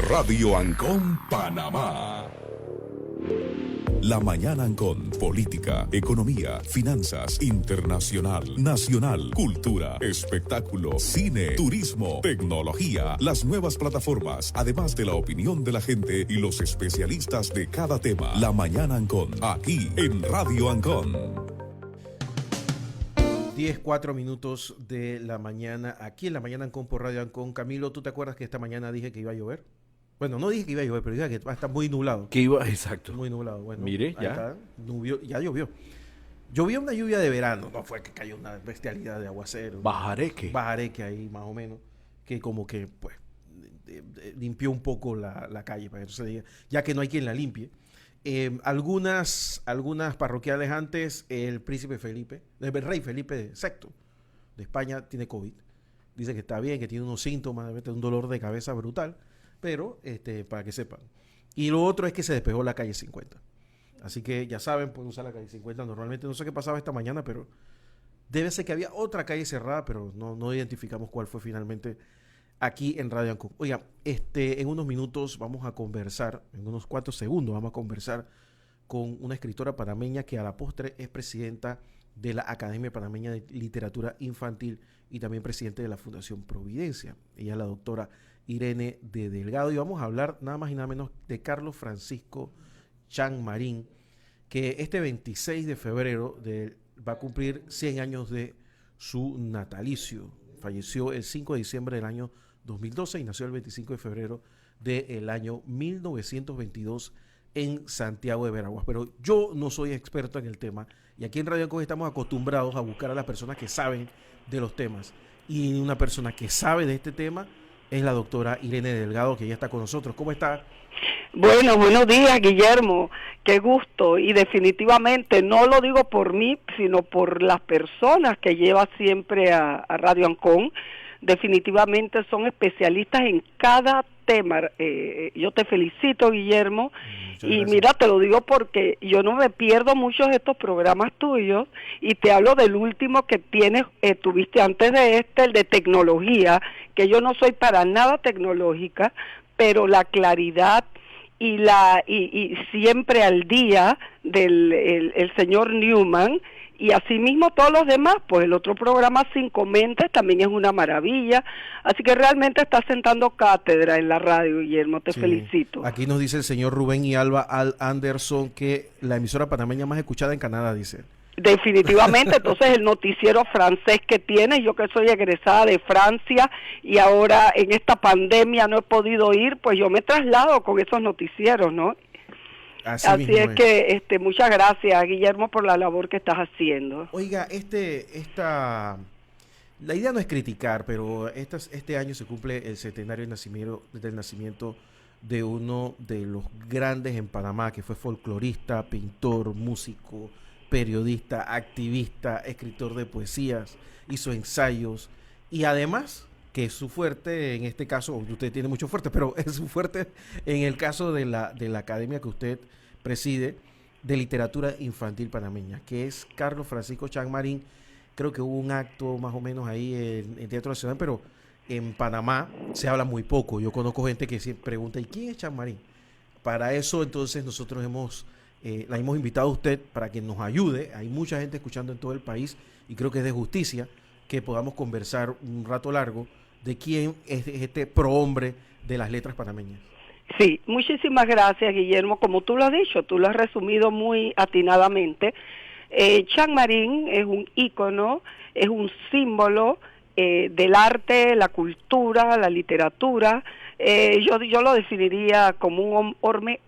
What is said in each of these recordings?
Radio Ancón, Panamá. La Mañana Ancón, política, economía, finanzas, internacional, nacional, cultura, espectáculo, cine, turismo, tecnología, las nuevas plataformas, además de la opinión de la gente y los especialistas de cada tema. La Mañana Ancón, aquí en Radio Ancón. 10:04 de la mañana, aquí en La Mañana Ancón por Radio Ancón. Camilo, ¿tú te acuerdas que esta mañana dije que iba a llover? Bueno, no dije que iba a llover, pero dije que va a estar muy nublado. Exacto. Muy nublado. Bueno, mire, ya. Está, ya llovió. Llovió una lluvia de verano, no fue que cayó una bestialidad de aguacero. Bajareque ahí, más o menos, que como que, pues, limpió un poco la calle, para que no se diga, ya que no hay quien la limpie. Algunas parroquiales antes, el rey Felipe VI de España tiene COVID. Dice que está bien, que tiene unos síntomas, de un dolor de cabeza brutal, pero para que sepan. Y lo otro es que se despejó la calle 50. Así que ya saben, pueden usar la calle 50 normalmente. No sé qué pasaba esta mañana, pero debe ser que había otra calle cerrada, pero no identificamos cuál fue finalmente aquí en Radio Ancón. Oiga, en unos minutos vamos a conversar, en unos cuantos segundos vamos a conversar con una escritora panameña que a la postre es presidenta de la Academia Panameña de Literatura Infantil y también presidente de la Fundación Providencia. Ella es la doctora Irene de Delgado y vamos a hablar nada más y nada menos de Carlos Francisco Chan Marín, que este 26 de febrero va a cumplir 100 años de su natalicio. Falleció el 5 de diciembre del año 2012 y nació el 25 de febrero del año 1922 en Santiago de Veraguas. Pero yo no soy experto en el tema y aquí en Radio Ancón estamos acostumbrados a buscar a las personas que saben de los temas. Y una persona que sabe de este tema es la doctora Irene Delgado, que ya está con nosotros. ¿Cómo está? Bueno, buenos días, Guillermo. Qué gusto. Y definitivamente no lo digo por mí, sino por las personas que lleva siempre a Radio Ancón. Definitivamente son especialistas en cada tema. Yo te felicito, Guillermo. Y mira, te lo digo porque yo no me pierdo muchos de estos programas tuyos y te hablo del último que tuviste antes de el de tecnología, que yo no soy para nada tecnológica, pero la claridad y siempre al día del el señor Newman, y asimismo todos los demás, pues el otro programa Sin Comentes también es una maravilla, así que realmente estás sentando cátedra en la radio, Guillermo, te felicito. Aquí nos dice el señor Rubén y Alba Anderson que la emisora panameña más escuchada en Canadá, dice. Definitivamente, entonces el noticiero francés que tienes, yo que soy egresada de Francia y ahora en esta pandemia no he podido ir, pues yo me traslado con esos noticieros, ¿no? Así es que muchas gracias, Guillermo, por la labor que estás haciendo. Oiga, la idea no es criticar, pero este año se cumple el centenario del nacimiento de uno de los grandes en Panamá, que fue folclorista, pintor, músico, periodista, activista, escritor de poesías, hizo ensayos y además que es su fuerte, en este caso, usted tiene mucho fuerte, pero es su fuerte en el caso de la academia que usted preside de literatura infantil panameña, que es Carlos Francisco Chan Marín. Creo que hubo un acto más o menos ahí en Teatro Nacional, pero en Panamá se habla muy poco. Yo conozco gente que siempre pregunta, ¿y quién es Chan Marín? Para eso entonces nosotros la hemos invitado a usted para que nos ayude. Hay mucha gente escuchando en todo el país y creo que es de justicia que podamos conversar un rato largo de quién es este prohombre de las letras panameñas. Sí, muchísimas gracias, Guillermo. Como tú lo has dicho, tú lo has resumido muy atinadamente. Chan Marín es un ícono, es un símbolo del arte, la cultura, la literatura. Yo lo definiría como un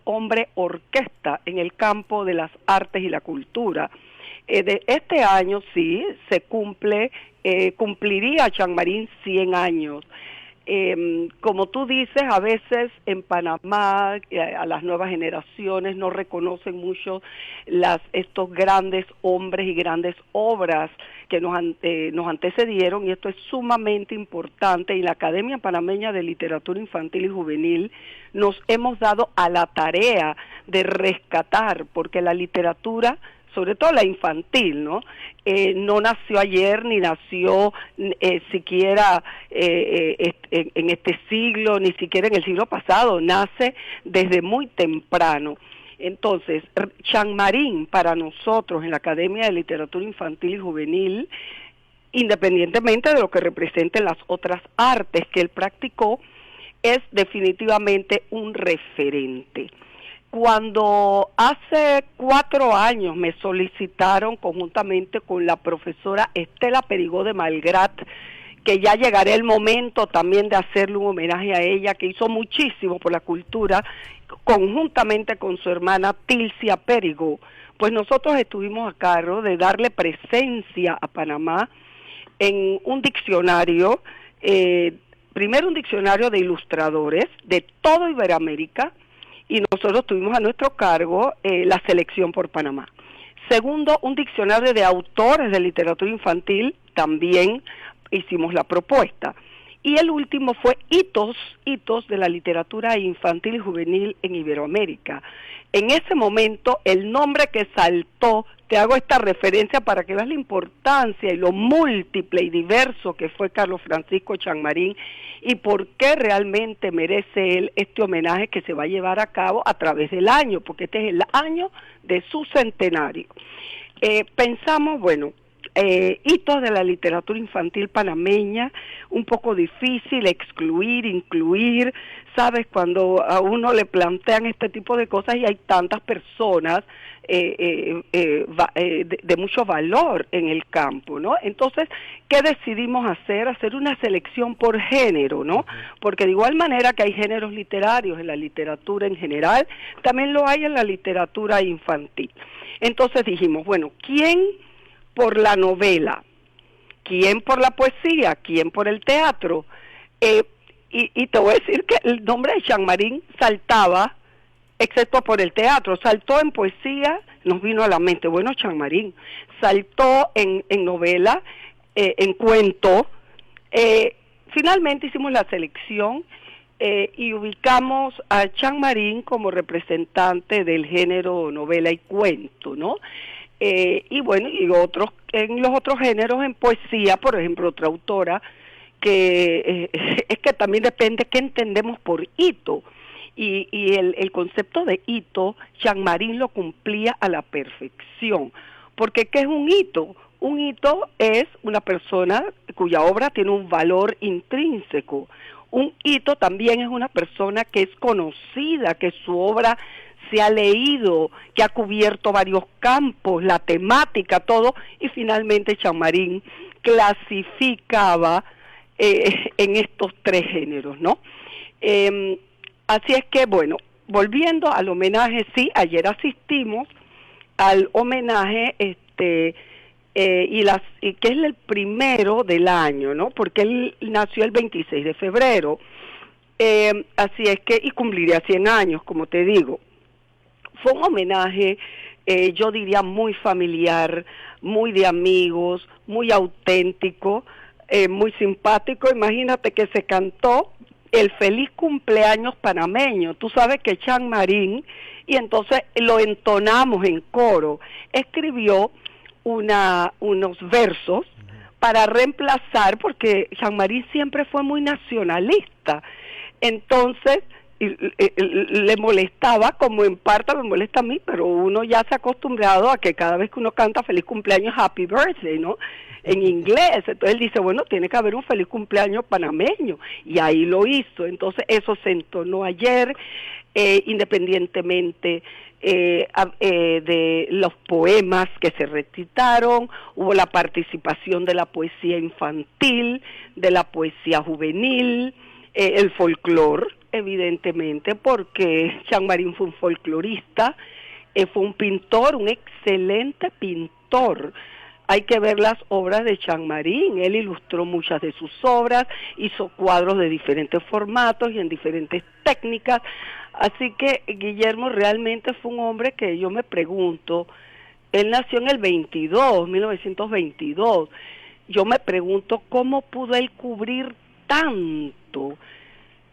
hombre orquesta en el campo de las artes y la cultura. De este año sí se cumpliría Chan Marín 100 años. Como tú dices, a veces en Panamá a las nuevas generaciones no reconocen mucho estos grandes hombres y grandes obras que nos antecedieron, y esto es sumamente importante. Y la Academia Panameña de Literatura Infantil y Juvenil nos hemos dado a la tarea de rescatar, porque la literatura sobre todo la infantil, ¿no? No nació ayer, ni nació siquiera en este siglo, ni siquiera en el siglo pasado, nace desde muy temprano. Entonces, Chanmarín, para nosotros en la Academia de Literatura Infantil y Juvenil, independientemente de lo que representen las otras artes que él practicó, es definitivamente un referente. Cuando hace 4 años me solicitaron conjuntamente con la profesora Estela Perigó de Malgrat, que ya llegará el momento también de hacerle un homenaje a ella, que hizo muchísimo por la cultura, conjuntamente con su hermana Tilcia Perigó, pues nosotros estuvimos a cargo de darle presencia a Panamá en un diccionario, primero un diccionario de ilustradores de toda Iberoamérica, y nosotros tuvimos a nuestro cargo la selección por Panamá. Segundo, un diccionario de autores de literatura infantil, también hicimos la propuesta. Y el último fue hitos de la literatura infantil y juvenil en Iberoamérica. En ese momento, el nombre que saltó, te hago esta referencia para que veas la importancia y lo múltiple y diverso que fue Carlos Francisco Chanmarín y por qué realmente merece él este homenaje que se va a llevar a cabo a través del año, porque este es el año de su centenario. Pensamos, bueno, hitos de la literatura infantil panameña, un poco difícil excluir, incluir, sabes, cuando a uno le plantean este tipo de cosas y hay tantas personas de mucho valor en el campo, ¿no? Entonces, ¿qué decidimos hacer? Hacer una selección por género, ¿no? Porque de igual manera que hay géneros literarios en la literatura en general, también lo hay en la literatura infantil. Entonces dijimos, bueno, ¿quién por la novela? ¿Quién por la poesía? ¿Quién por el teatro? Y te voy a decir que el nombre de Chanmarín saltaba, excepto por el teatro, saltó en poesía, nos vino a la mente, bueno, Chanmarín, saltó en novela, en cuento, finalmente hicimos la selección y ubicamos a Chanmarín como representante del género novela y cuento, ¿no? Y bueno, y en los otros géneros, en poesía, por ejemplo, otra autora, que es que también depende qué entendemos por hito, y el concepto de hito, Chanmarín lo cumplía a la perfección, porque ¿qué es un hito? Un hito es una persona cuya obra tiene un valor intrínseco. Un hito también es una persona que es conocida, que su obra se ha leído, que ha cubierto varios campos, la temática, todo, y finalmente Chanmarín clasificaba en estos 3 géneros, ¿no? Así es que, bueno, volviendo al homenaje, sí, ayer asistimos al homenaje, que es el primero del año, ¿no? Porque él nació el 26 de febrero, así es que, y cumpliría 100 años, como te digo. Fue un homenaje, yo diría, muy familiar, muy de amigos, muy auténtico, muy simpático. Imagínate que se cantó el feliz cumpleaños panameño. Tú sabes que Chanmarín, y entonces lo entonamos en coro, escribió unos versos para reemplazar, porque Chanmarín siempre fue muy nacionalista. Entonces, le molestaba, como en parte me molesta a mí, pero uno ya se ha acostumbrado a que cada vez que uno canta feliz cumpleaños, happy birthday, ¿no? En inglés. Entonces él dice, bueno, tiene que haber un feliz cumpleaños panameño, y ahí lo hizo. Entonces eso se entonó ayer, independientemente de los poemas que se recitaron, hubo la participación de la poesía infantil, de la poesía juvenil, el folclore, evidentemente, porque Chanmarín fue un folclorista, fue un pintor, un excelente pintor. Hay que ver las obras de Chanmarín. Él ilustró muchas de sus obras, hizo cuadros de diferentes formatos y en diferentes técnicas. Así que Guillermo realmente fue un hombre que yo me pregunto, él nació en el 1922. Yo me pregunto cómo pudo él cubrir tanto.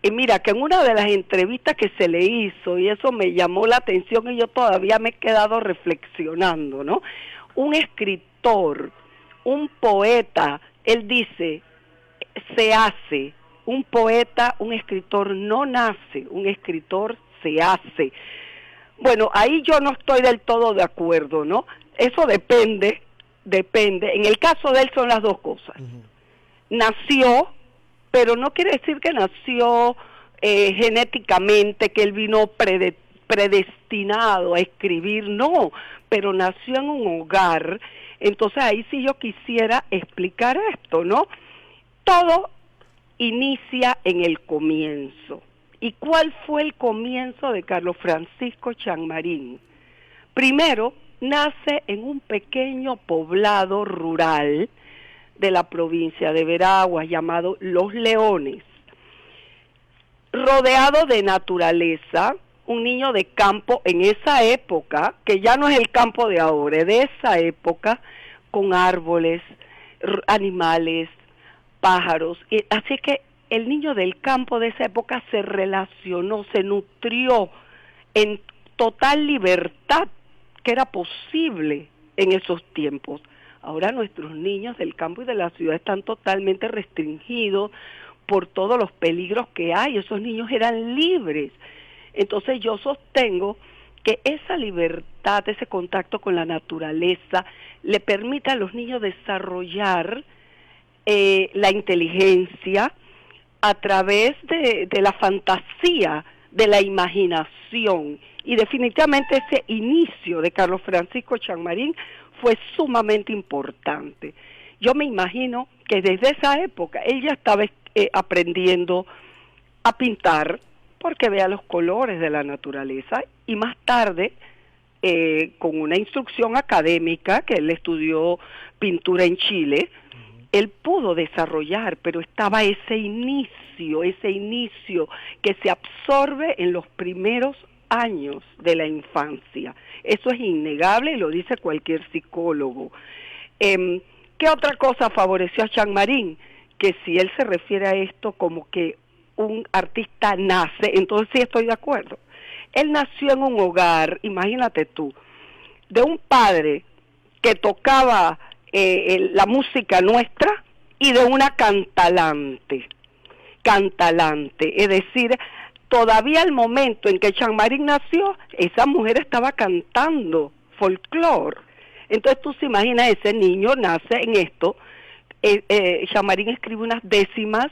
Y mira, que en una de las entrevistas que se le hizo, y eso me llamó la atención y yo todavía me he quedado reflexionando, ¿no? Un escritor, un poeta, él dice, se hace. Un poeta, un escritor no nace, un escritor se hace. Bueno, ahí yo no estoy del todo de acuerdo, ¿no? Eso depende. En el caso de él son las dos cosas. Nació, pero no quiere decir que nació genéticamente, que él vino predestinado a escribir, no, pero nació en un hogar. Entonces ahí sí yo quisiera explicar esto, ¿no? Todo inicia en el comienzo. ¿Y cuál fue el comienzo de Carlos Francisco Chammarín? Primero, nace en un pequeño poblado rural de la provincia de Veraguas llamado Los Leones, rodeado de naturaleza, un niño de campo en esa época, que ya no es el campo de ahora, de esa época, con árboles, animales, pájaros. Así que el niño del campo de esa época se relacionó, se nutrió en total libertad, que era posible en esos tiempos. Ahora nuestros niños del campo y de la ciudad están totalmente restringidos por todos los peligros que hay. Esos niños eran libres. Entonces yo sostengo que esa libertad, ese contacto con la naturaleza, le permite a los niños desarrollar la inteligencia a través de la fantasía, de la imaginación. Y definitivamente ese inicio de Carlos Francisco Chammarín fue sumamente importante. Yo me imagino que desde esa época él ya estaba aprendiendo a pintar, porque vea los colores de la naturaleza, y más tarde, con una instrucción académica, que él estudió pintura en Chile, él pudo desarrollar, pero estaba ese inicio que se absorbe en los primeros años de la infancia. Eso es innegable y lo dice cualquier psicólogo. ¿Qué otra cosa favoreció a Chammarín? Que si él se refiere a esto como que un artista nace, entonces sí estoy de acuerdo. Él nació en un hogar, imagínate tú, de un padre que tocaba la música nuestra y de una cantalante, es decir, todavía al momento en que Chammarín nació, esa mujer estaba cantando folclore. Entonces tú se imaginas, ese niño nace en esto. Chammarín escribe unas décimas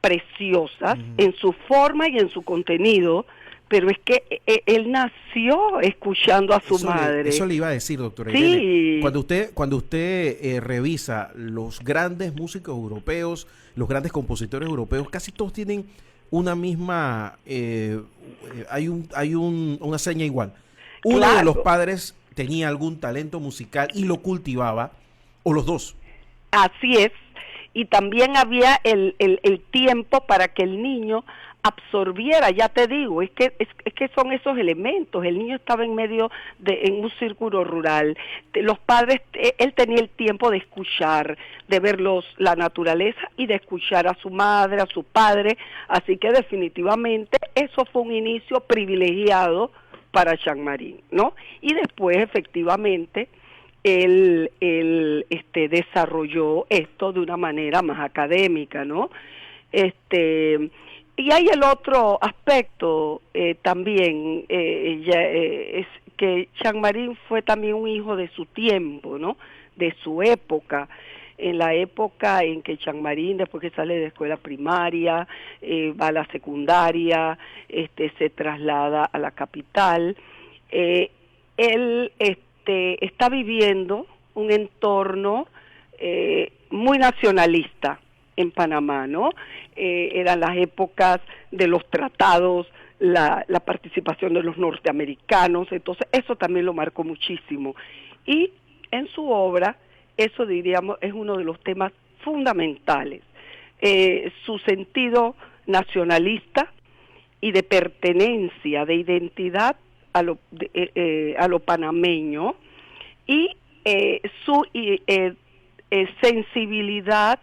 preciosas en su forma y en su contenido, pero es que él nació escuchando a su madre. Eso le iba a decir, doctora Sí. Irene. Cuando usted revisa los grandes músicos europeos, los grandes compositores europeos, casi todos tienen una misma, hay una seña igual. Uno Claro. de los padres tenía algún talento musical y lo cultivaba, o los dos. Así es, y también había el tiempo para que el niño absorbiera, ya te digo, es que son esos elementos. El niño estaba en un círculo rural, los padres, él tenía el tiempo de escuchar, de ver la naturaleza y de escuchar a su madre, a su padre, así que definitivamente eso fue un inicio privilegiado para Chammarín, ¿no? Y después efectivamente él desarrolló esto de una manera más académica, ¿no? Y hay el otro aspecto también, es que Chammarín fue también un hijo de su tiempo, ¿no? De su época. En la época en que Chammarín, después que sale de escuela primaria, va a la secundaria, se traslada a la capital, él está viviendo un entorno muy nacionalista en Panamá, ¿no? Eran las épocas de los tratados, la participación de los norteamericanos, entonces eso también lo marcó muchísimo. Y en su obra, eso diríamos es uno de los temas fundamentales, su sentido nacionalista y de pertenencia, de identidad a lo panameño, y su sensibilidad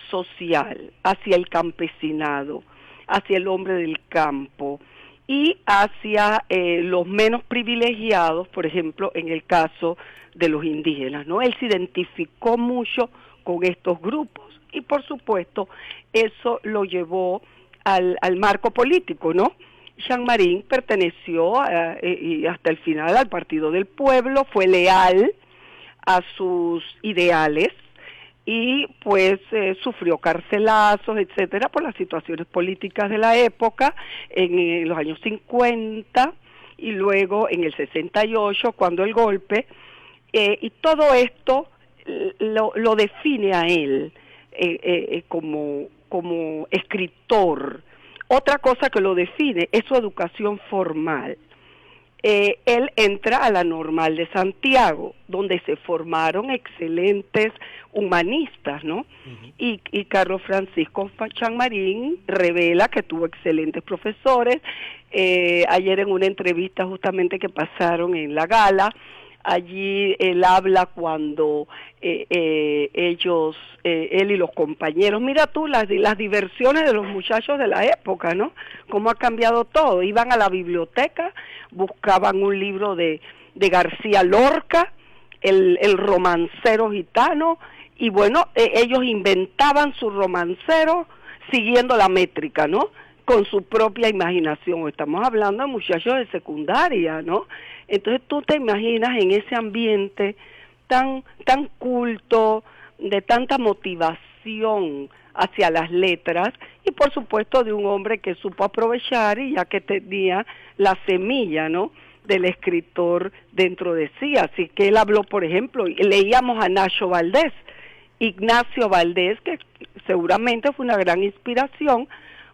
social hacia el campesinado, hacia el hombre del campo y hacia los menos privilegiados, por ejemplo, en el caso de los indígenas, ¿no? Él se identificó mucho con estos grupos y, por supuesto, eso lo llevó al marco político, ¿no? Jean Marín perteneció y hasta el final al Partido del Pueblo, fue leal a sus ideales y pues sufrió carcelazos, etcétera, por las situaciones políticas de la época en los años 50 y luego en el 68 cuando el golpe, y todo esto lo define a él como escritor. Otra cosa que lo define es su educación formal. Él entra a la Normal de Santiago, donde se formaron excelentes humanistas, ¿no? Uh-huh. Y Carlos Francisco Jean Marín revela que tuvo excelentes profesores. Ayer en una entrevista justamente que pasaron en la gala, allí él habla cuando ellos, él y los compañeros, mira tú las diversiones de los muchachos de la época, ¿no? Cómo ha cambiado todo. Iban a la biblioteca, buscaban un libro de García Lorca, el romancero gitano, y bueno, ellos inventaban su romancero siguiendo la métrica, ¿no? Con su propia imaginación. Estamos hablando de muchachos de secundaria, ¿no? Entonces tú te imaginas en ese ambiente tan culto, de tanta motivación hacia las letras, y por supuesto de un hombre que supo aprovechar y ya que tenía la semilla, ¿no?, del escritor dentro de sí. Así que él habló, por ejemplo, leíamos a Nacho Valdés, Ignacio Valdés, que seguramente fue una gran inspiración,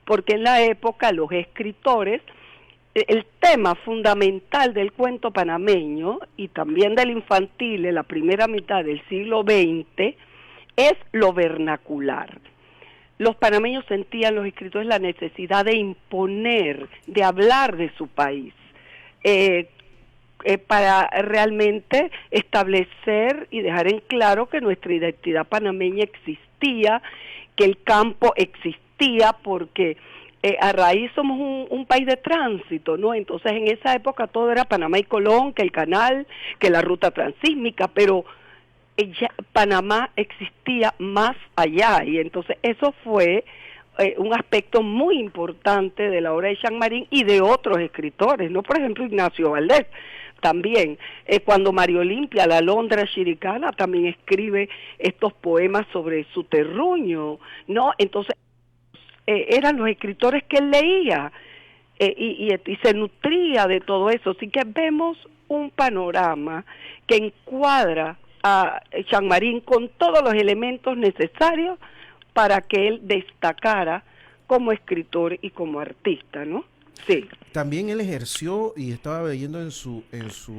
porque en la época los escritores, el tema fundamental del cuento panameño y también del infantil en la primera mitad del siglo XX es lo vernacular. Los panameños sentían, los escritores, la necesidad de imponer, de hablar de su país, para realmente establecer y dejar en claro que nuestra identidad panameña existía, que el campo existía, porque a raíz somos un país de tránsito, ¿no? Entonces en esa época todo era Panamá y Colón, que el canal, que la ruta transísmica, pero ya Panamá existía más allá, y entonces eso fue un aspecto muy importante de la obra de Jean Marín y de otros escritores, ¿no? Por ejemplo, Ignacio Valdés también, cuando María Olimpia, la alondra chiricana, también escribe estos poemas sobre su terruño, ¿no? Entonces eran los escritores que él leía y se nutría de todo eso. Así que vemos un panorama que encuadra a Jean Marín con todos los elementos necesarios para que él destacara como escritor y como artista, ¿no? Sí. También él ejerció, y estaba leyendo en su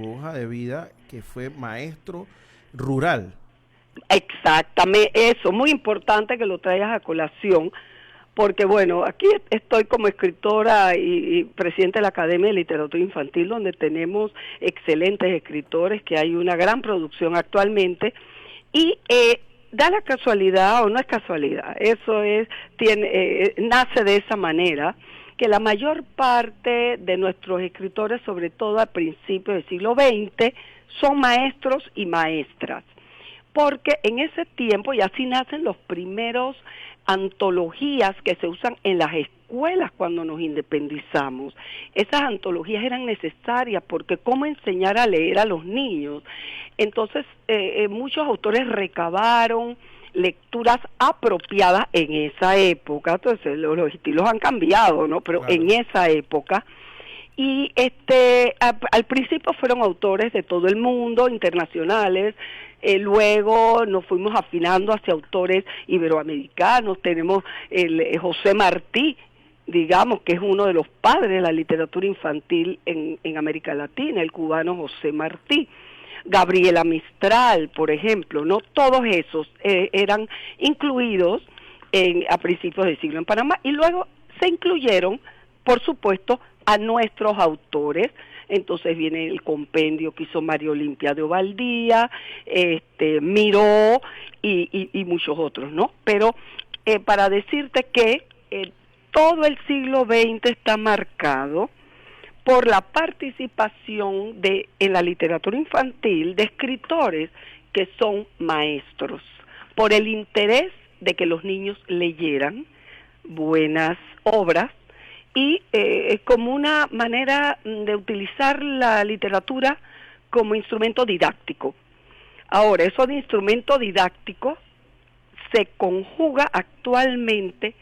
hoja de vida, que fue maestro rural. Exactamente, eso, muy importante que lo traigas a colación, porque bueno, aquí estoy como escritora y presidenta de la Academia de Literatura Infantil, donde tenemos excelentes escritores, que hay una gran producción actualmente, y da la casualidad, o no es casualidad, eso es, nace de esa manera, que la mayor parte de nuestros escritores, sobre todo a principios del siglo XX, son maestros y maestras, porque en ese tiempo, y así nacen los primeros antologías que se usan en las escuelas cuando nos independizamos. Esas antologías eran necesarias porque cómo enseñar a leer a los niños. Entonces, muchos autores recabaron lecturas apropiadas en esa época. Entonces, los estilos han cambiado, ¿no? Pero claro, en esa época. Y al principio fueron autores de todo el mundo, internacionales. Luego nos fuimos afinando hacia autores iberoamericanos. Tenemos José Martí, digamos, que es uno de los padres de la literatura infantil en América Latina, el cubano José Martí. Gabriela Mistral, por ejemplo, ¿no? Todos esos eran incluidos a principios del siglo en Panamá, y luego se incluyeron, por supuesto, a nuestros autores. Entonces viene el compendio que hizo María Olimpia de Ovaldía, Miró y muchos otros, ¿no? Pero para decirte que todo el siglo XX está marcado por la participación en la literatura infantil de escritores que son maestros, por el interés de que los niños leyeran buenas obras y como una manera de utilizar la literatura como instrumento didáctico. Ahora, eso de instrumento didáctico se conjuga actualmente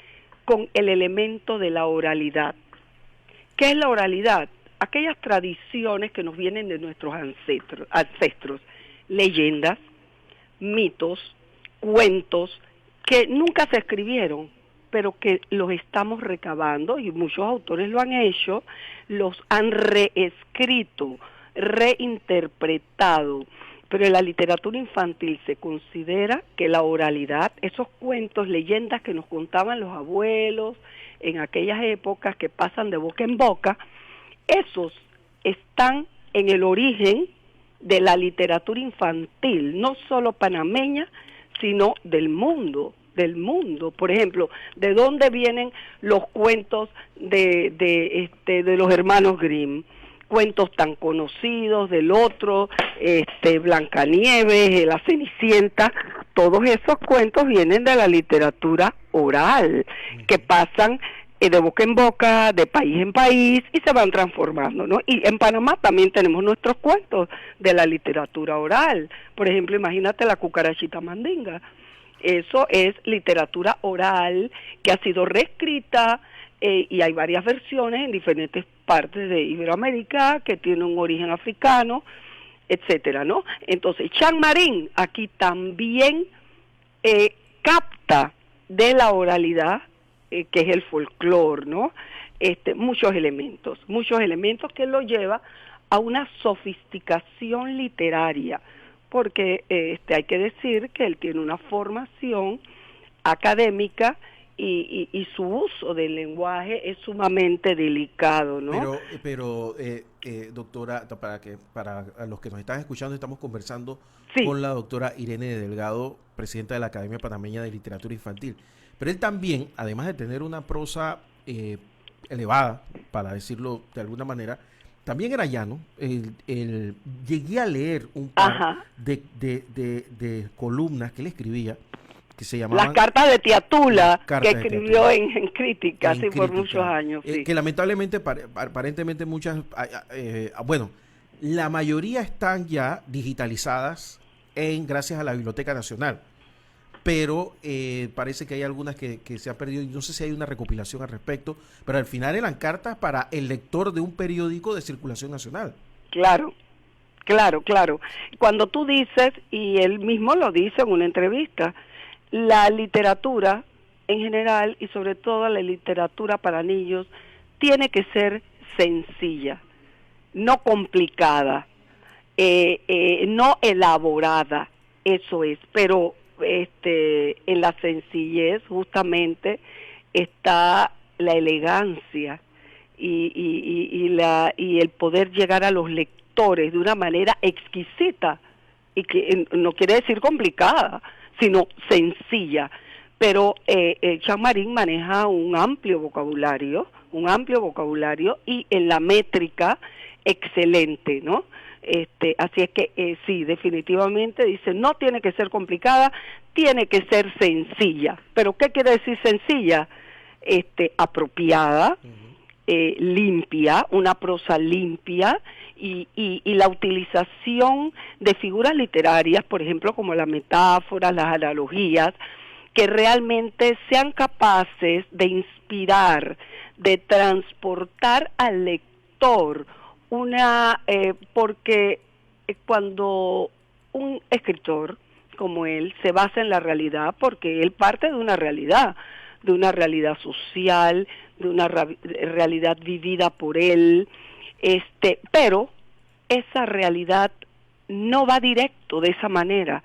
con el elemento de la oralidad. ¿Qué es la oralidad? Aquellas tradiciones que nos vienen de nuestros ancestros, leyendas, mitos, cuentos, que nunca se escribieron, pero que los estamos recabando, y muchos autores lo han hecho, los han reescrito, reinterpretado. Pero en la literatura infantil se considera que la oralidad, esos cuentos, leyendas que nos contaban los abuelos en aquellas épocas que pasan de boca en boca, esos están en el origen de la literatura infantil, no solo panameña, sino del mundo. Por ejemplo, ¿de dónde vienen los cuentos de los hermanos Grimm? Cuentos tan conocidos del otro, Blancanieves, La Cenicienta, todos esos cuentos vienen de la literatura oral, que pasan de boca en boca, de país en país, y se van transformando, ¿no? Y en Panamá también tenemos nuestros cuentos de la literatura oral. Por ejemplo, imagínate la cucarachita mandinga. Eso es literatura oral que ha sido reescrita, y hay varias versiones en diferentes partes de Iberoamérica que tienen un origen africano, etcétera, ¿no? Entonces, Jean Marín aquí también capta de la oralidad, que es el folclore, ¿no? Muchos elementos que lo lleva a una sofisticación literaria, porque hay que decir que él tiene una formación académica y su uso del lenguaje es sumamente delicado, ¿no? Pero doctora, para los que nos están escuchando, estamos conversando sí. con la doctora Irene Delgado, presidenta de la Academia Panameña de Literatura Infantil. Pero él también, además de tener una prosa elevada, para decirlo de alguna manera, también era llano. Llegué a leer un par de columnas que él escribía, que se llamaban... Las cartas de Tía Tula, que escribió en Crítica, sí, por muchos años. Sí. Que lamentablemente, aparentemente muchas... bueno, la mayoría están ya digitalizadas gracias a la Biblioteca Nacional. Pero parece que hay algunas que se han perdido, y no sé si hay una recopilación al respecto, pero al final eran cartas para el lector de un periódico de circulación nacional. Claro. Cuando tú dices, y él mismo lo dice en una entrevista, la literatura en general, y sobre todo la literatura para niños, tiene que ser sencilla, no complicada, no elaborada, eso es, pero en la sencillez justamente está la elegancia y el poder llegar a los lectores de una manera exquisita, y que no quiere decir complicada, sino sencilla. Pero Jean Marín maneja un amplio vocabulario y en la métrica excelente, ¿no? Así es que sí, definitivamente dice, no tiene que ser complicada, tiene que ser sencilla. ¿Pero qué quiere decir sencilla? Apropiada, limpia, una prosa limpia, y la utilización de figuras literarias, por ejemplo, como las metáforas, las analogías, que realmente sean capaces de inspirar, de transportar al lector porque cuando un escritor como él se basa en la realidad, porque él parte de una realidad social, de una realidad vivida por él, pero esa realidad no va directo de esa manera,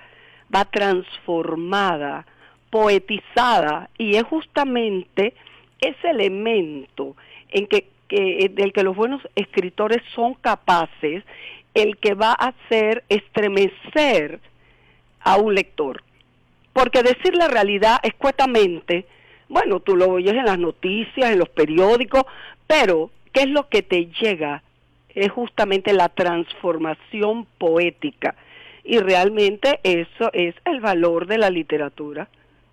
va transformada, poetizada, y es justamente ese elemento del que los buenos escritores son capaces, el que va a hacer estremecer a un lector. Porque decir la realidad escuetamente bueno, tú lo oyes en las noticias, en los periódicos, pero ¿qué es lo que te llega? Es justamente la transformación poética, y realmente eso es el valor de la literatura,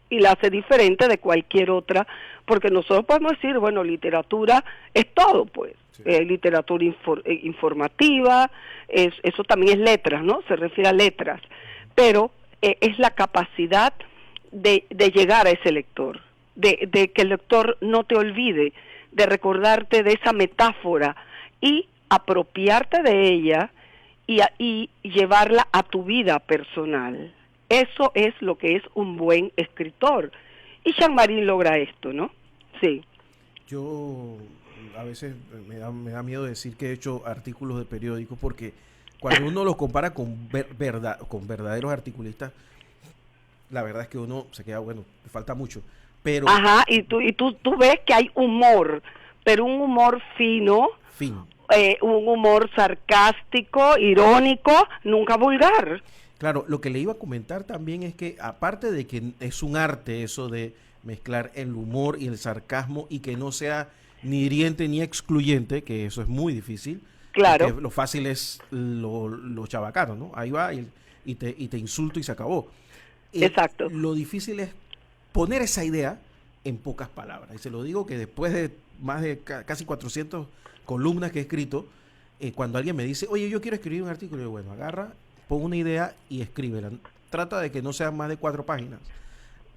y la hace diferente de cualquier otra, porque nosotros podemos decir, bueno, literatura es todo, pues, sí. Literatura informativa, eso también es letras, ¿no? Se refiere a letras, pero es la capacidad de llegar a ese lector, de que el lector no te olvide, de recordarte de esa metáfora y apropiarte de ella y llevarla a tu vida personal. Eso es lo que es un buen escritor. Y Jean-Marie logra esto, ¿no? Sí. Yo a veces me da miedo decir que he hecho artículos de periódicos, porque cuando uno los compara con verdaderos articulistas, la verdad es que uno se queda, bueno, le falta mucho. Pero ajá, y tú ves que hay humor, pero un humor fino. Un humor sarcástico, irónico, nunca vulgar. Claro, lo que le iba a comentar también es que, aparte de que es un arte eso de mezclar el humor y el sarcasmo, y que no sea ni hiriente ni excluyente, que eso es muy difícil. Claro. Lo fácil es lo chabacano, ¿no? Ahí va y te insulto y se acabó. Exacto. Lo difícil es poner esa idea en pocas palabras. Y se lo digo que después de más de casi 400 columnas que he escrito, cuando alguien me dice, oye, yo quiero escribir un artículo, yo, bueno, agarra, pon una idea y escríbela. Trata de que no sean más de 4 páginas.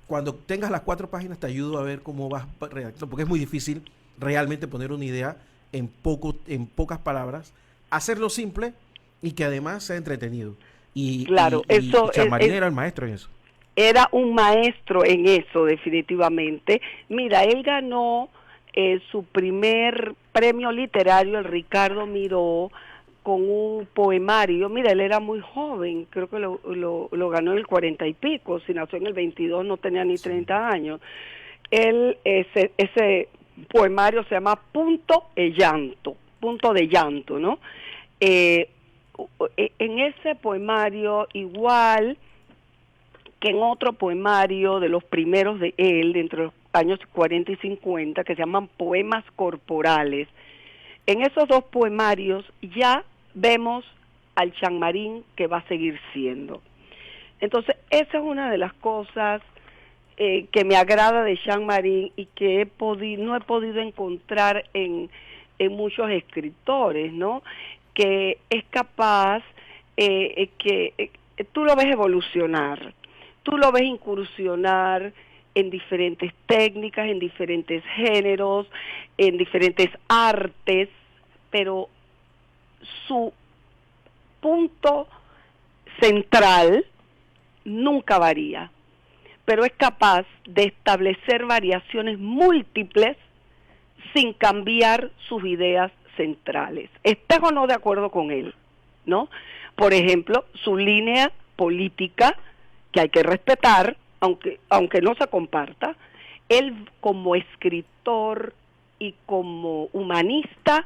Cuando tengas las 4 páginas te ayudo a ver cómo vas redactando, porque es muy difícil realmente poner una idea en pocas palabras, hacerlo simple y que además sea entretenido. Y claro, y Jean-Marie era el maestro en eso. Era un maestro en eso, definitivamente. Mira, él ganó su primer premio literario, el Ricardo Miró, con un poemario. Mira, él era muy joven, creo que lo ganó en el 40 y pico, si nació en el 22 no tenía ni 30 años. Ese poemario se llama Punto de Llanto, ¿no? En ese poemario, igual que en otro poemario de los primeros de él, de entre los años 40 y 50, que se llaman Poemas Corporales, en esos 2 poemarios ya vemos al Jean-Marie que va a seguir siendo. Entonces, esa es una de las cosas que me agrada de Jean-Marie y que no he podido encontrar en muchos escritores, ¿no? Que es capaz, tú lo ves evolucionar, tú lo ves incursionar en diferentes técnicas, en diferentes géneros, en diferentes artes, pero su punto central nunca varía, pero es capaz de establecer variaciones múltiples sin cambiar sus ideas centrales. ¿Estés o no de acuerdo con él? ¿No? Por ejemplo, su línea política, que hay que respetar, aunque no se comparta, él como escritor y como humanista,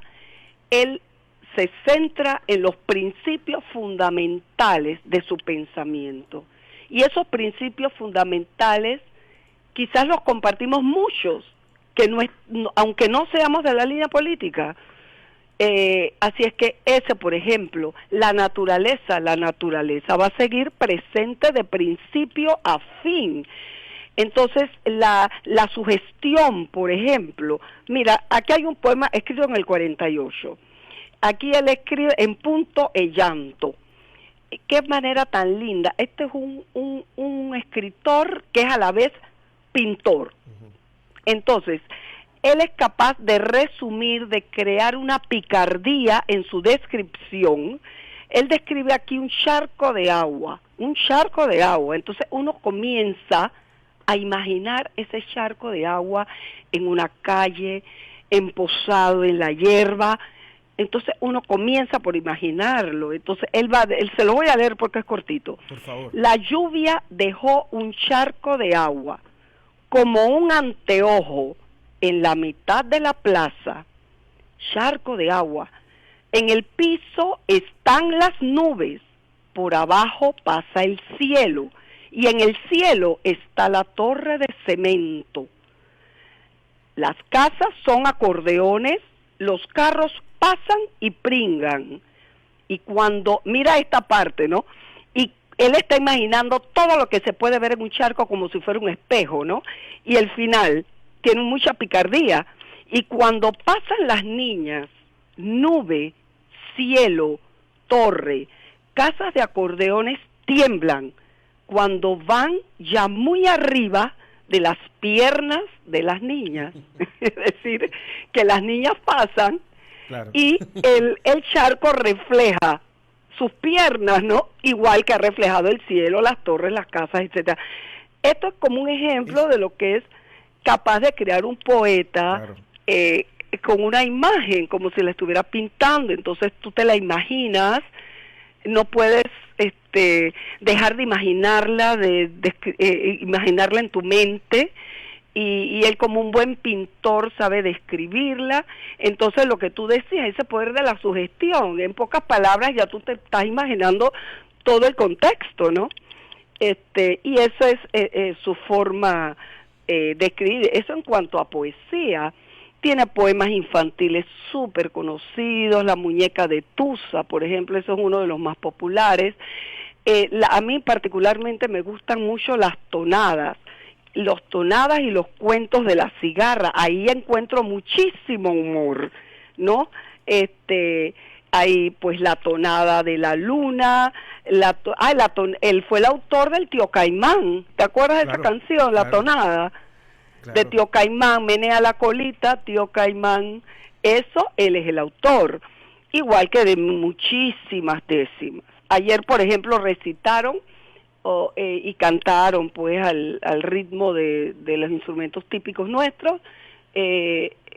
él se centra en los principios fundamentales de su pensamiento. Y esos principios fundamentales quizás los compartimos muchos, aunque no seamos de la línea política. Así es que ese, por ejemplo, la naturaleza va a seguir presente de principio a fin. Entonces, la sugestión, por ejemplo, mira, aquí hay un poema escrito en el 48. Aquí él escribe en Punto de Llanto. Qué manera tan linda. Este es un escritor que es a la vez pintor. Entonces, él es capaz de resumir, de crear una picardía en su descripción. Él describe aquí un charco de agua. Entonces uno comienza a imaginar ese charco de agua en una calle, emposado en la hierba. Entonces uno comienza por imaginarlo. Entonces él se lo voy a leer porque es cortito. Por favor. La lluvia dejó un charco de agua, como un anteojo, en la mitad de la plaza, charco de agua. En el piso están las nubes, por abajo pasa el cielo, y en el cielo está la torre de cemento. Las casas son acordeones, los carros pasan y pringan. Y cuando, mira esta parte, ¿no? Y él está imaginando todo lo que se puede ver en un charco como si fuera un espejo, ¿no? Y el final tiene mucha picardía. Y cuando pasan las niñas, nube, cielo, torre, casas de acordeones tiemblan cuando van ya muy arriba de las piernas de las niñas. Es decir, que las niñas pasan, claro, y el charco refleja sus piernas, ¿no? Igual que ha reflejado el cielo, las torres, las casas, etcétera. Esto es como un ejemplo de lo que es capaz de crear un poeta, claro, con una imagen, como si la estuviera pintando. Entonces tú te la imaginas, no puedes dejar de imaginarla, imaginarla en tu mente, y él, como un buen pintor, sabe describirla. Entonces lo que tú decías, ese poder de la sugestión, en pocas palabras ya tú te estás imaginando todo el contexto, ¿no? Y eso es su forma de escribir. Eso en cuanto a poesía. Tiene poemas infantiles súper conocidos, La muñeca de Tusa, por ejemplo, eso es uno de los más populares. A mí particularmente me gustan mucho las tonadas y los cuentos de la cigarra. Ahí encuentro muchísimo humor, ¿no? Hay pues la tonada de la luna, él fue el autor del Tío Caimán. ¿Te acuerdas, claro, de esa canción, la tonada? Claro. De Tío Caimán, menea la colita, Tío Caimán, eso, él es el autor, igual que de muchísimas décimas. Ayer, por ejemplo, recitaron y cantaron pues al ritmo de los instrumentos típicos nuestros,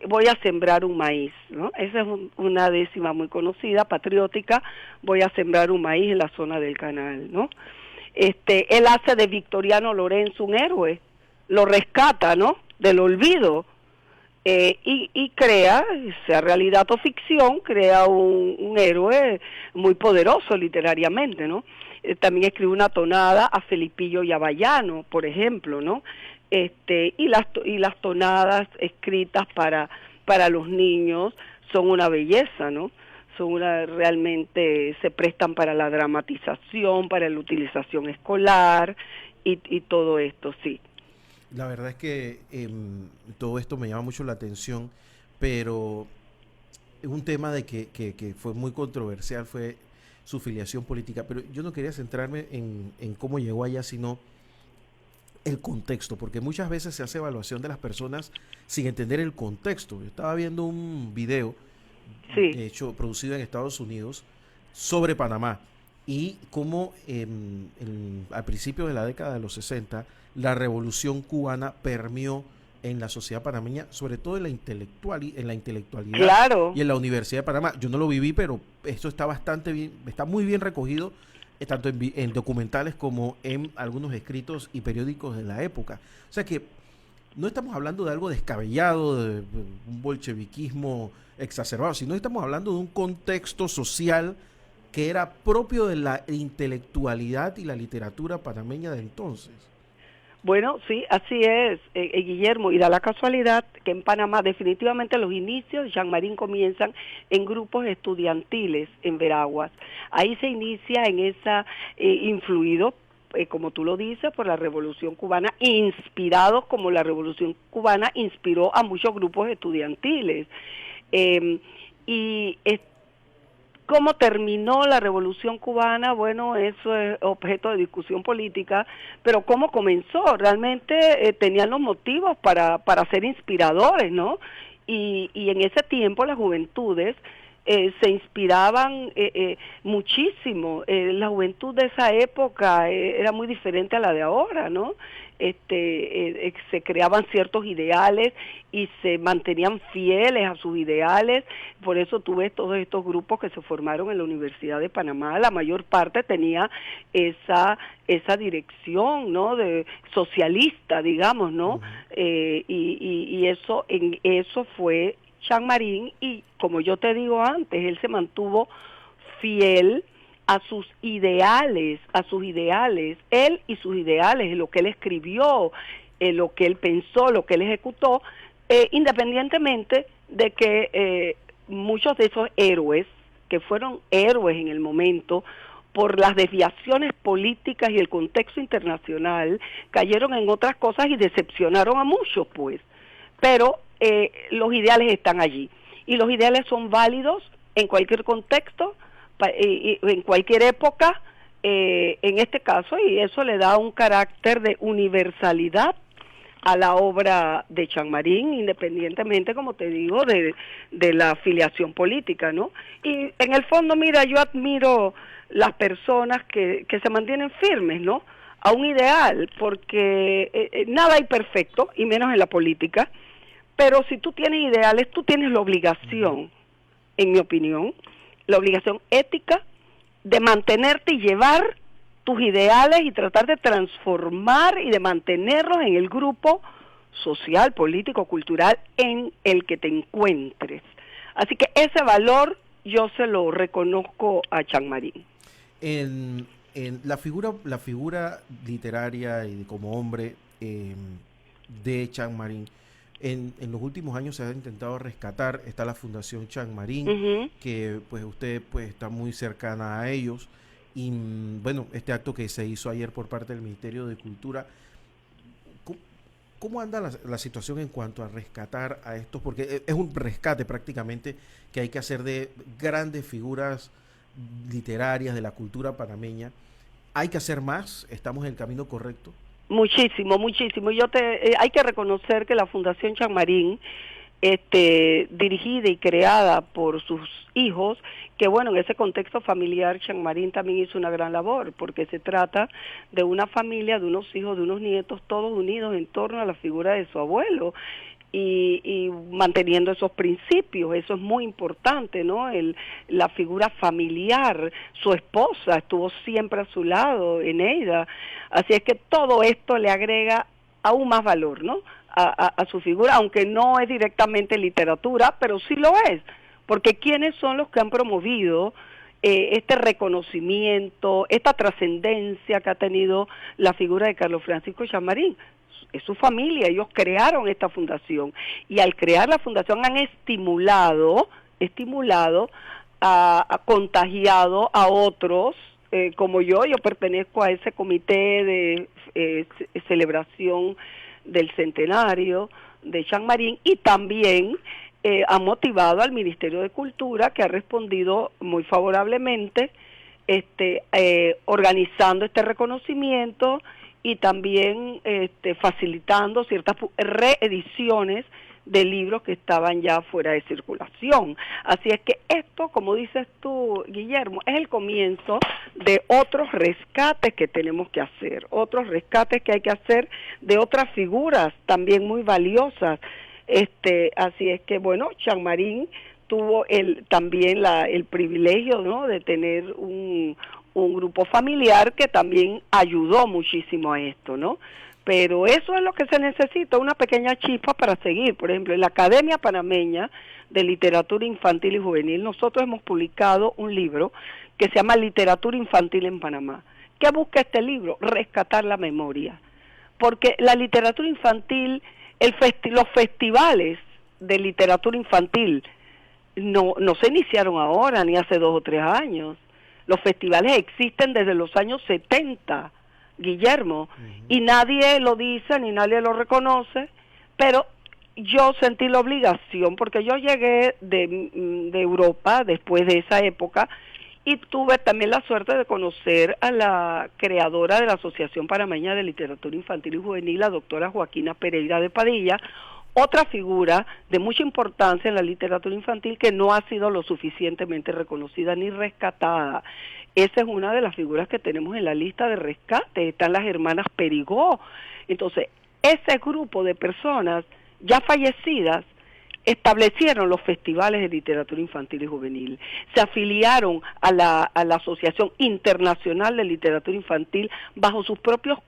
Voy a sembrar un maíz, ¿no? Esa es una décima muy conocida, patriótica, Voy a sembrar un maíz en la zona del canal, ¿no? Él hace de Victoriano Lorenzo un héroe, lo rescata, ¿no?, del olvido, y crea, sea realidad o ficción, crea un héroe muy poderoso literariamente, ¿no? También escribe una tonada a Felipillo y a Bayano, por ejemplo, ¿no? Y las tonadas escritas para los niños son una belleza, ¿no? Realmente se prestan para la dramatización, para la utilización escolar y todo esto, sí. La verdad es que todo esto me llama mucho la atención, pero un tema de que fue muy controversial fue su filiación política, pero yo no quería centrarme en cómo llegó allá, sino el contexto, porque muchas veces se hace evaluación de las personas sin entender el contexto. Yo estaba viendo un video, sí, de hecho producido en Estados Unidos, sobre Panamá, y cómo al principio de la década de los 60 la revolución cubana permeó en la sociedad panameña, sobre todo en la intelectualidad, claro, y en la Universidad de Panamá. Yo no lo viví, pero esto está bastante bien, está muy bien recogido, tanto en documentales como en algunos escritos y periódicos de la época. O sea que no estamos hablando de algo descabellado, de un bolcheviquismo exacerbado, sino estamos hablando de un contexto social que era propio de la intelectualidad y la literatura panameña de entonces. Bueno, sí, así es, Guillermo, y da la casualidad que en Panamá definitivamente los inicios de Jean Marín comienzan en grupos estudiantiles en Veraguas. Ahí se inicia en esa, influido, como tú lo dices, por la Revolución Cubana, inspirado como la Revolución Cubana inspiró a muchos grupos estudiantiles. ¿Cómo terminó la Revolución Cubana? Bueno, eso es objeto de discusión política, pero ¿cómo comenzó? Realmente tenían los motivos para ser inspiradores, ¿no? Y en ese tiempo las juventudes se inspiraban muchísimo. La juventud de esa época era muy diferente a la de ahora, ¿no? Se creaban ciertos ideales y se mantenían fieles a sus ideales. Por eso tú ves todos estos grupos que se formaron en la Universidad de Panamá. La mayor parte tenía esa dirección, ¿no?, de socialista, digamos, ¿no? Uh-huh. Y eso fue Jean Marín, y como yo te digo antes, él se mantuvo fiel a sus ideales, él y sus ideales, lo que él escribió, lo que él pensó, lo que él ejecutó, independientemente de que muchos de esos héroes, que fueron héroes en el momento, por las desviaciones políticas y el contexto internacional, cayeron en otras cosas y decepcionaron a muchos, pues. Pero los ideales están allí. Y los ideales son válidos en cualquier contexto, en cualquier época, en este caso, y eso le da un carácter de universalidad a la obra de Chanmarín, independientemente, como te digo, de la afiliación política, ¿no? Y en el fondo, mira, yo admiro las personas que se mantienen firmes, ¿no?, a un ideal, porque nada hay perfecto, y menos en la política, pero si tú tienes ideales, tú tienes la obligación, en mi opinión, la obligación ética de mantenerte y llevar tus ideales y tratar de transformar y de mantenerlos en el grupo social, político, cultural en el que te encuentres. Así que ese valor yo se lo reconozco a Chanmarín. En la figura literaria y como hombre de Chanmarín, en los últimos años se ha intentado rescatar. Está la Fundación Chanmarín, que pues usted pues está muy cercana a ellos. Y bueno, este acto que se hizo ayer por parte del Ministerio de Cultura, ¿cómo anda la situación en cuanto a rescatar a estos? Porque es un rescate prácticamente que hay que hacer de grandes figuras literarias de la cultura panameña. ¿Hay que hacer más? ¿Estamos en el camino correcto? Muchísimo, muchísimo. Hay que reconocer que la Fundación Chanmarín, dirigida y creada por sus hijos, que bueno, en ese contexto familiar Chanmarín también hizo una gran labor, porque se trata de una familia, de unos hijos, de unos nietos, todos unidos en torno a la figura de su abuelo, y manteniendo esos principios. Eso es muy importante, ¿no? La figura familiar, su esposa estuvo siempre a su lado, Eneida, así es que todo esto le agrega aún más valor, ¿no?, a su figura, aunque no es directamente literatura, pero sí lo es, porque ¿quiénes son los que han promovido este reconocimiento, esta trascendencia que ha tenido la figura de Carlos Francisco Chanmarín? Es su familia, ellos crearon esta fundación, y al crear la fundación han estimulado, contagiado a otros, como yo pertenezco a ese comité de celebración del centenario de Chanmarín, y también ha motivado al Ministerio de Cultura, que ha respondido muy favorablemente, organizando este reconocimiento y también facilitando ciertas reediciones de libros que estaban ya fuera de circulación. Así es que esto, como dices tú, Guillermo, es el comienzo de otros rescates que tenemos que hacer, otros rescates que hay que hacer de otras figuras también muy valiosas. Así es que, bueno, Chanmarín tuvo también el privilegio, ¿no?, de tener un grupo familiar que también ayudó muchísimo a esto, ¿no? Pero eso es lo que se necesita, una pequeña chispa para seguir. Por ejemplo, en la Academia Panameña de Literatura Infantil y Juvenil, nosotros hemos publicado un libro que se llama Literatura Infantil en Panamá. ¿Qué busca este libro? Rescatar la memoria. Porque la literatura infantil, los festivales de literatura infantil no se iniciaron ahora, ni hace 2 o 3 años. Los festivales existen desde los años 70, Guillermo, y nadie lo dice, ni nadie lo reconoce, pero yo sentí la obligación, porque yo llegué de Europa después de esa época, y tuve también la suerte de conocer a la creadora de la Asociación Panameña de Literatura Infantil y Juvenil, la doctora Joaquina Pereira de Padilla, otra figura de mucha importancia en la literatura infantil que no ha sido lo suficientemente reconocida ni rescatada. Esa es una de las figuras que tenemos en la lista de rescate, están las hermanas Perigó. Entonces, ese grupo de personas ya fallecidas establecieron los festivales de literatura infantil y juvenil, se afiliaron a la Asociación Internacional de Literatura Infantil bajo sus propios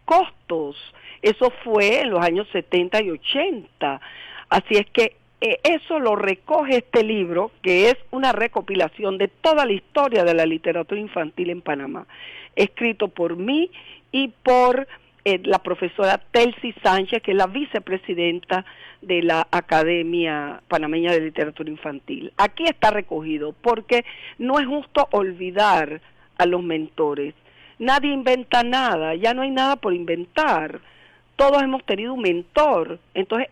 costos. Eso fue en los años 70 y 80. Así es que eso lo recoge este libro, que es una recopilación de toda la historia de la literatura infantil en Panamá, escrito por mí y por la profesora Telsi Sánchez, que es la vicepresidenta de la Academia Panameña de Literatura Infantil. Aquí está recogido, porque no es justo olvidar a los mentores. Nadie inventa nada, ya no hay nada por inventar. Todos hemos tenido un mentor. Entonces,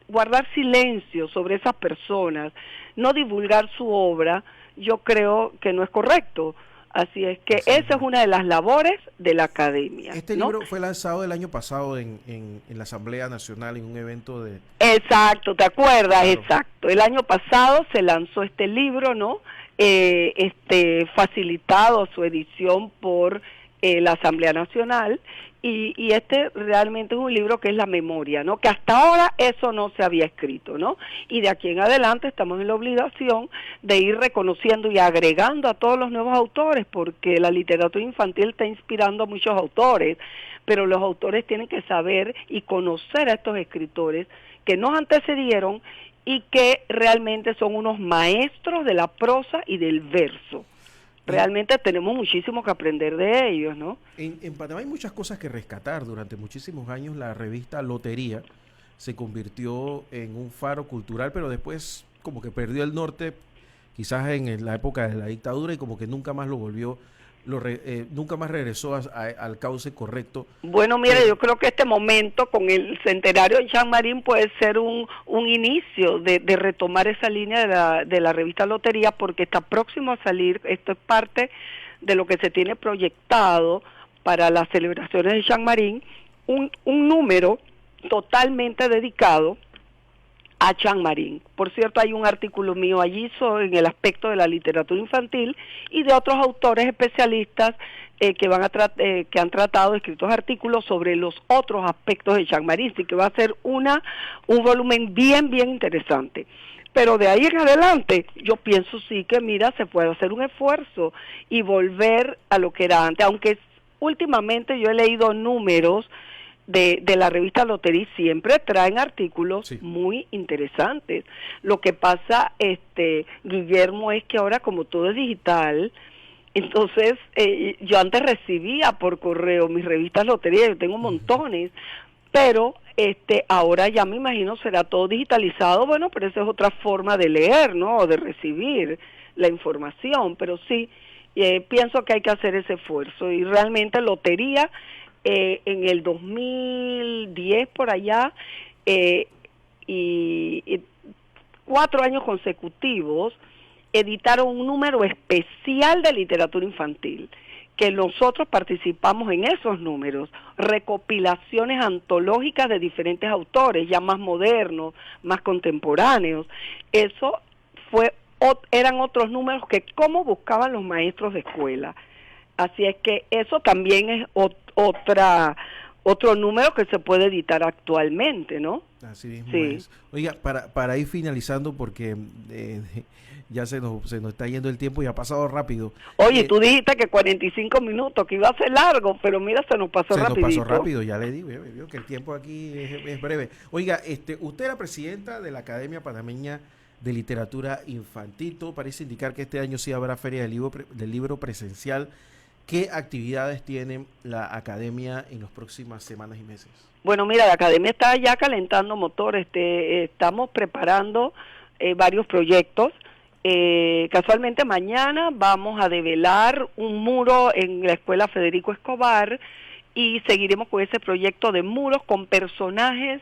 guardar silencio sobre esas personas, no divulgar su obra, yo creo que no es correcto. Así es que esa es una de las labores de la academia. Este libro fue lanzado el año pasado en la Asamblea Nacional, en un evento de... Exacto, ¿te acuerdas? Claro. Exacto. El año pasado se lanzó este libro, ¿no? Facilitado su edición por la Asamblea Nacional, y este realmente es un libro que es la memoria, ¿no? Que hasta ahora eso no se había escrito, ¿no? Y de aquí en adelante estamos en la obligación de ir reconociendo y agregando a todos los nuevos autores, porque la literatura infantil está inspirando a muchos autores, pero los autores tienen que saber y conocer a estos escritores que nos antecedieron y que realmente son unos maestros de la prosa y del verso. Realmente tenemos muchísimo que aprender de ellos, ¿no? En Panamá hay muchas cosas que rescatar. Durante muchísimos años la revista Lotería se convirtió en un faro cultural, pero después como que perdió el norte, quizás en la época de la dictadura, y como que nunca más lo volvió, nunca más regresó al cauce correcto. Bueno, mira, yo creo que este momento con el centenario de Jean Marín puede ser un inicio de retomar esa línea de la revista Lotería, porque está próximo a salir. Esto es parte de lo que se tiene proyectado para las celebraciones de Jean Marín, un número totalmente dedicado a Jean Marín. Por cierto, hay un artículo mío allí en el aspecto de la literatura infantil, y de otros autores especialistas que han tratado, escritos artículos sobre los otros aspectos de Jean Marín, así que va a ser un volumen bien interesante. Pero de ahí en adelante, yo pienso sí que, mira, se puede hacer un esfuerzo y volver a lo que era antes, aunque últimamente yo he leído números de la revista Lotería, siempre traen artículos muy interesantes. Lo que pasa, Guillermo, es que ahora como todo es digital, entonces yo antes recibía por correo mis revistas Lotería, yo tengo montones, pero ahora ya me imagino será todo digitalizado. Bueno, pero esa es otra forma de leer, ¿no? O de recibir la información, pero sí, pienso que hay que hacer ese esfuerzo, y realmente Lotería en el 2010 por allá, y 4 años consecutivos, editaron un número especial de literatura infantil, que nosotros participamos en esos números, recopilaciones antológicas de diferentes autores, ya más modernos, más contemporáneos. Eso eran otros números que cómo buscaban los maestros de escuela. Así es que eso también es otro número que se puede editar actualmente, ¿no? Así mismo es. Oiga, para ir finalizando, porque ya se nos está yendo el tiempo y ha pasado rápido. Oye, tú dijiste que 45 minutos, que iba a ser largo, pero mira, se nos pasó rapidito. Se nos pasó rápido, ya le digo, veo que el tiempo aquí es breve. Oiga, usted es la presidenta de la Academia Panameña de Literatura Infantil. Todo parece indicar que este año sí habrá Feria del Libro presencial. ¿Qué actividades tiene la academia en las próximas semanas y meses? Bueno, mira, la academia está ya calentando motores. Estamos preparando varios proyectos. Casualmente mañana vamos a develar un muro en la Escuela Federico Escobar, y seguiremos con ese proyecto de muros con personajes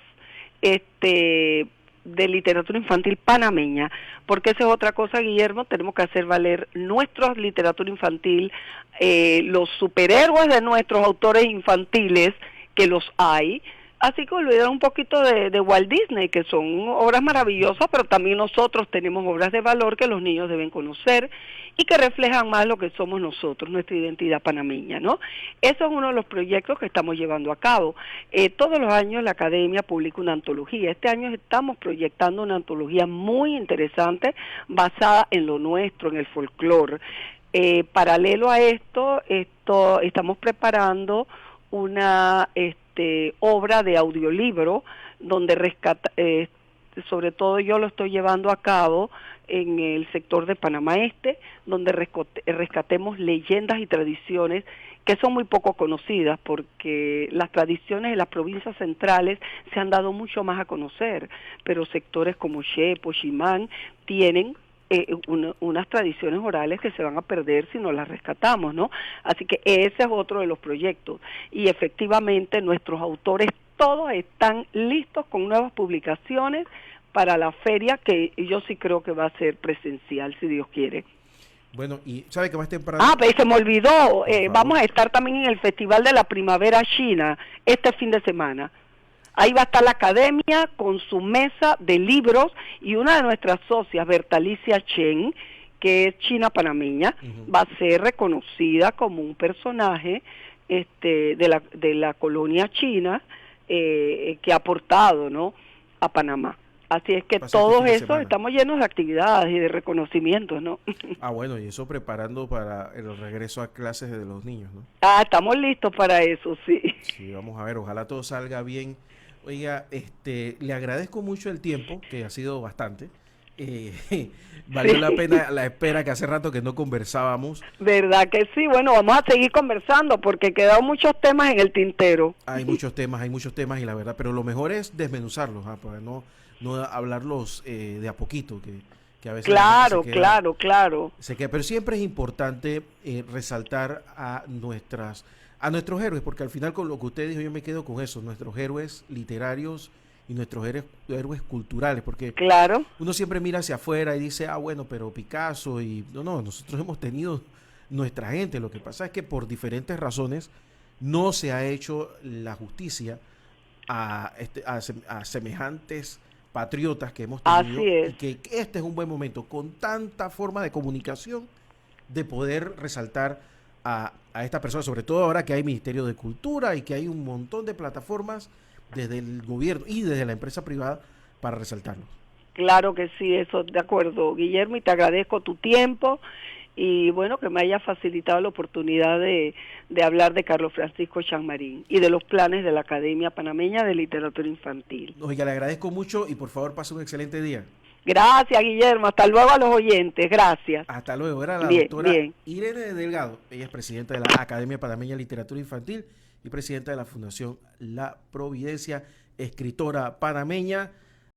de literatura infantil panameña, porque esa es otra cosa, Guillermo. Tenemos que hacer valer nuestra literatura infantil, los superhéroes de nuestros autores infantiles, que los hay, así que olvidar un poquito de Walt Disney, que son obras maravillosas, pero también nosotros tenemos obras de valor que los niños deben conocer y que reflejan más lo que somos nosotros, nuestra identidad panameña, ¿no? Eso es uno de los proyectos que estamos llevando a cabo. Todos los años la academia publica una antología. Este año estamos proyectando una antología muy interesante basada en lo nuestro, en el folclore. Paralelo a esto, estamos preparando una obra de audiolibro donde sobre todo yo lo estoy llevando a cabo en el sector de Panamá Este, donde rescatemos leyendas y tradiciones que son muy poco conocidas, porque las tradiciones de las provincias centrales se han dado mucho más a conocer, pero sectores como Shepo, Chimán, tienen unas tradiciones orales que se van a perder si no las rescatamos, ¿no? Así que ese es otro de los proyectos. Y efectivamente nuestros autores todos están listos con nuevas publicaciones para la feria, que yo sí creo que va a ser presencial, si Dios quiere. Bueno, y ¿sabe que más temprano? Pero se me olvidó, vamos a estar también en el Festival de la Primavera China este fin de semana. Ahí va a estar la academia con su mesa de libros, y una de nuestras socias, Bertalicia Chen, que es china panameña, va a ser reconocida como un personaje de la colonia china que ha aportado, ¿no?, a Panamá. Así es que todos esos estamos llenos de actividades y de reconocimientos, ¿no? Bueno, y eso preparando para el regreso a clases de los niños, ¿no? Estamos listos para eso, sí. Sí, vamos a ver, ojalá todo salga bien. Oiga, le agradezco mucho el tiempo, que ha sido bastante. Valió la pena la espera, que hace rato que no conversábamos. ¿Verdad que sí? Bueno, vamos a seguir conversando porque quedaron muchos temas en el tintero. Hay muchos temas y la verdad, pero lo mejor es desmenuzarlos, para no hablarlos de a poquito, que a veces claro, pero siempre es importante resaltar a nuestros héroes, porque al final, con lo que usted dijo, yo me quedo con eso, nuestros héroes literarios y nuestros héroes culturales, porque claro, uno siempre mira hacia afuera y dice, bueno, pero Picasso y no, nosotros hemos tenido nuestra gente. Lo que pasa es que por diferentes razones no se ha hecho la justicia a semejantes patriotas que hemos tenido. Así es. Y que este es un buen momento, con tanta forma de comunicación, de poder resaltar a esta persona, sobre todo ahora que hay Ministerio de Cultura y que hay un montón de plataformas desde el gobierno y desde la empresa privada para resaltarlos. Claro que sí, eso de acuerdo, Guillermo, y te agradezco tu tiempo y bueno, que me haya facilitado la oportunidad de hablar de Carlos Francisco Chammarín y de los planes de la Academia Panameña de Literatura Infantil. Oiga, le agradezco mucho y por favor pase un excelente día. Gracias, Guillermo, hasta luego a los oyentes, gracias. Hasta luego. Era la doctora Irene Delgado, ella es presidenta de la Academia Panameña de Literatura Infantil y presidenta de la Fundación La Providencia, escritora panameña.